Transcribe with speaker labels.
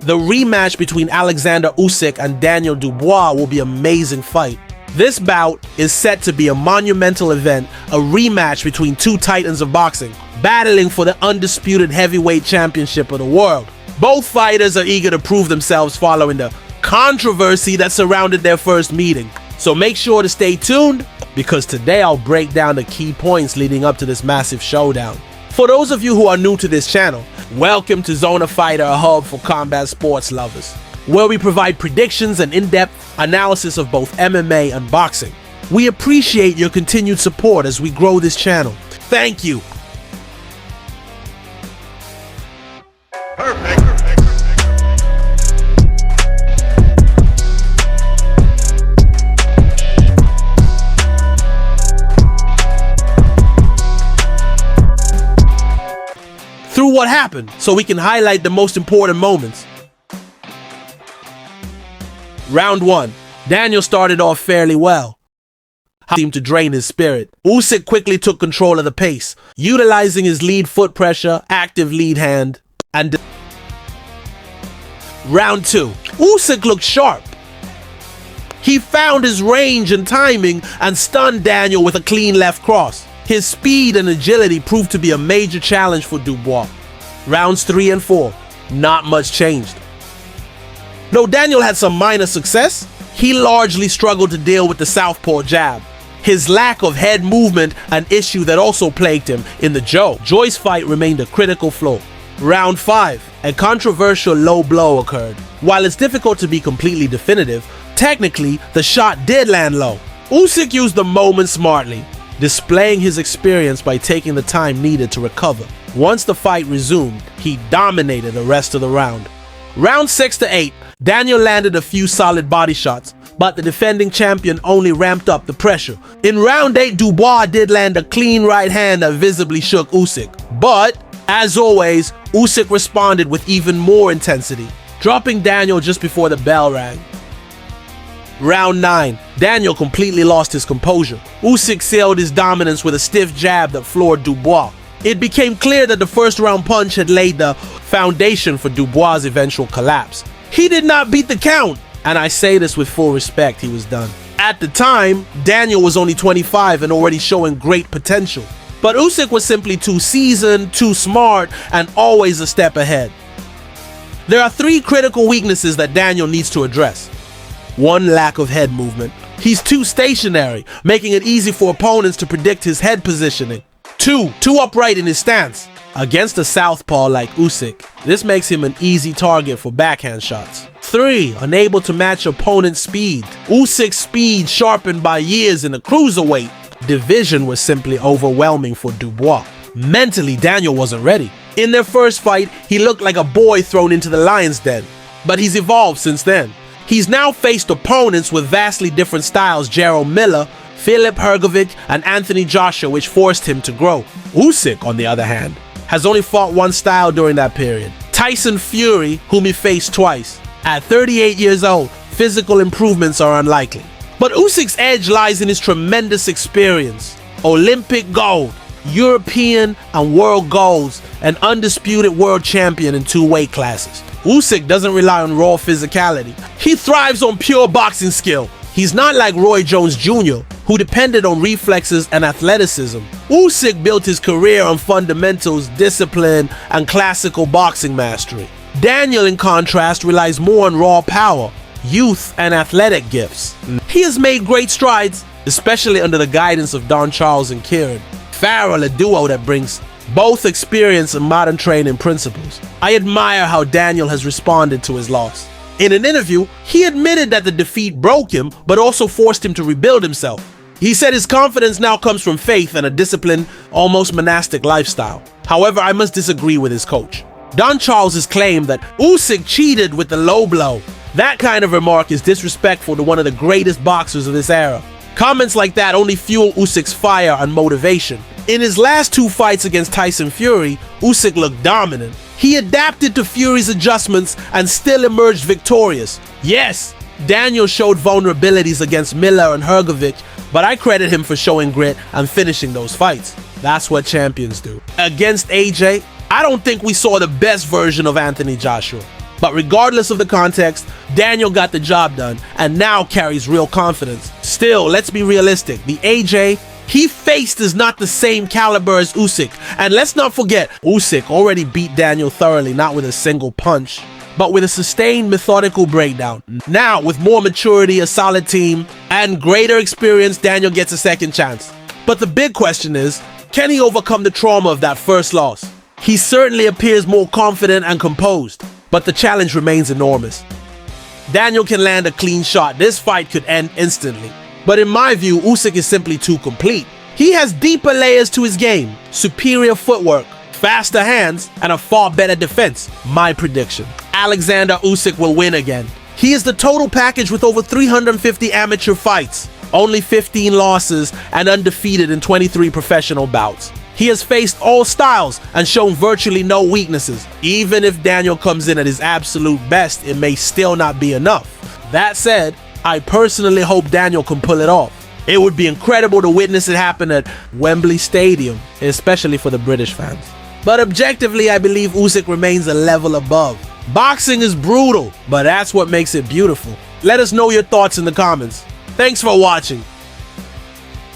Speaker 1: The rematch between Alexander Usyk and Daniel Dubois will be an amazing fight. This bout is set to be a monumental event, a rematch between two titans of boxing, battling for the undisputed heavyweight championship of the world. Both fighters are eager to prove themselves following the controversy that surrounded their first meeting. So make sure to stay tuned, because today I'll break down the key points leading up to this massive showdown. For those of you who are new to this channel, welcome to Zone of Fighter, a hub for combat sports lovers, where we provide predictions and in-depth analysis of both MMA and boxing. We appreciate your continued support as we grow this channel. Thank you.
Speaker 2: Perfect.
Speaker 1: Through what happened, so we can highlight the most important moments. Round 1. Daniel started off fairly well. Seemed to drain his spirit. Usyk quickly took control of the pace, utilizing his lead foot pressure, active lead hand, and Round 2. Usyk looked sharp. He found his range and timing and stunned Daniel with a clean left cross. His speed and agility proved to be a major challenge for Dubois. Rounds 3 and 4, not much changed. Though Daniel had some minor success, he largely struggled to deal with the southpaw jab. His lack of head movement, an issue that also plagued him in the Joyce fight, remained a critical flaw. Round 5, a controversial low blow occurred. While it's difficult to be completely definitive, technically the shot did land low. Usyk used the moment smartly, displaying his experience by taking the time needed to recover. Once the fight resumed, he dominated the rest of the round. Round 6 to 8, Daniel landed a few solid body shots, but the defending champion only ramped up the pressure. In round 8, Dubois did land a clean right hand that visibly shook Usyk. But, as always, Usyk responded with even more intensity, dropping Daniel just before the bell rang. Round 9, Daniel completely lost his composure. Usyk sailed his dominance with a stiff jab that floored Dubois. It became clear that the first round punch had laid the foundation for Dubois' eventual collapse. He did not beat the count, and I say this with full respect, he was done. At the time, Daniel was only 25 and already showing great potential. But Usyk was simply too seasoned, too smart, and always a step ahead. There are 3 critical weaknesses that Daniel needs to address. 1, lack of head movement. He's too stationary, making it easy for opponents to predict his head positioning. 2, too upright in his stance. Against a southpaw like Usyk, this makes him an easy target for backhand shots. 3, unable to match opponent's speed. Usyk's speed, sharpened by years in the cruiserweight division, was simply overwhelming for Dubois. Mentally, Daniel wasn't ready. In their first fight, he looked like a boy thrown into the lion's den, but he's evolved since then. He's now faced opponents with vastly different styles: Jarrell Miller, Filip Hrgovic, and Anthony Joshua, which forced him to grow. Usyk, on the other hand, has only fought one style during that period: Tyson Fury, whom he faced twice. At 38 years old, physical improvements are unlikely. But Usyk's edge lies in his tremendous experience. Olympic gold, European and world golds, an undisputed world champion in 2 weight classes. Usyk doesn't rely on raw physicality. He thrives on pure boxing skill. He's not like Roy Jones Jr., who depended on reflexes and athleticism. Usyk built his career on fundamentals, discipline, and classical boxing mastery. Daniel, in contrast, relies more on raw power, youth, and athletic gifts. He has made great strides, especially under the guidance of Don Charles and Kieran Farrell, a duo that brings both experience and modern training principles. I admire how Daniel has responded to his loss. In an interview, he admitted that the defeat broke him, but also forced him to rebuild himself. He said his confidence now comes from faith and a disciplined, almost monastic lifestyle. However, I must disagree with his coach. Don Charles' claim that Usyk cheated with the low blow. That kind of remark is disrespectful to one of the greatest boxers of this era. Comments like that only fuel Usyk's fire and motivation. In his last 2 fights against Tyson Fury, Usyk looked dominant. He adapted to Fury's adjustments and still emerged victorious. Yes, Daniel showed vulnerabilities against Miller and Hrgovic, but I credit him for showing grit and finishing those fights. That's what champions do. Against AJ, I don't think we saw the best version of Anthony Joshua. But regardless of the context, Daniel got the job done and now carries real confidence. Still, let's be realistic. The AJ he faced is not the same caliber as Usyk. And let's not forget, Usyk already beat Daniel thoroughly, not with a single punch, but with a sustained, methodical breakdown. Now, with more maturity, a solid team, and greater experience, Daniel gets a second chance. But the big question is, can he overcome the trauma of that first loss? He certainly appears more confident and composed, but the challenge remains enormous. Daniel can land a clean shot. This fight could end instantly. But in my view, Usyk is simply too complete. He has deeper layers to his game, superior footwork, faster hands, and a far better defense. My prediction: Alexander Usyk will win again. He is the total package with over 350 amateur fights, only 15 losses, and undefeated in 23 professional bouts. He has faced all styles and shown virtually no weaknesses. Even if Daniel comes in at his absolute best, it may still not be enough. That said, I personally hope Daniel can pull it off. It would be incredible to witness it happen at Wembley Stadium, especially for the British fans. But objectively, I believe Usyk remains a level above. Boxing is brutal, but that's what makes it beautiful. Let us know your thoughts in the comments. Thanks for watching.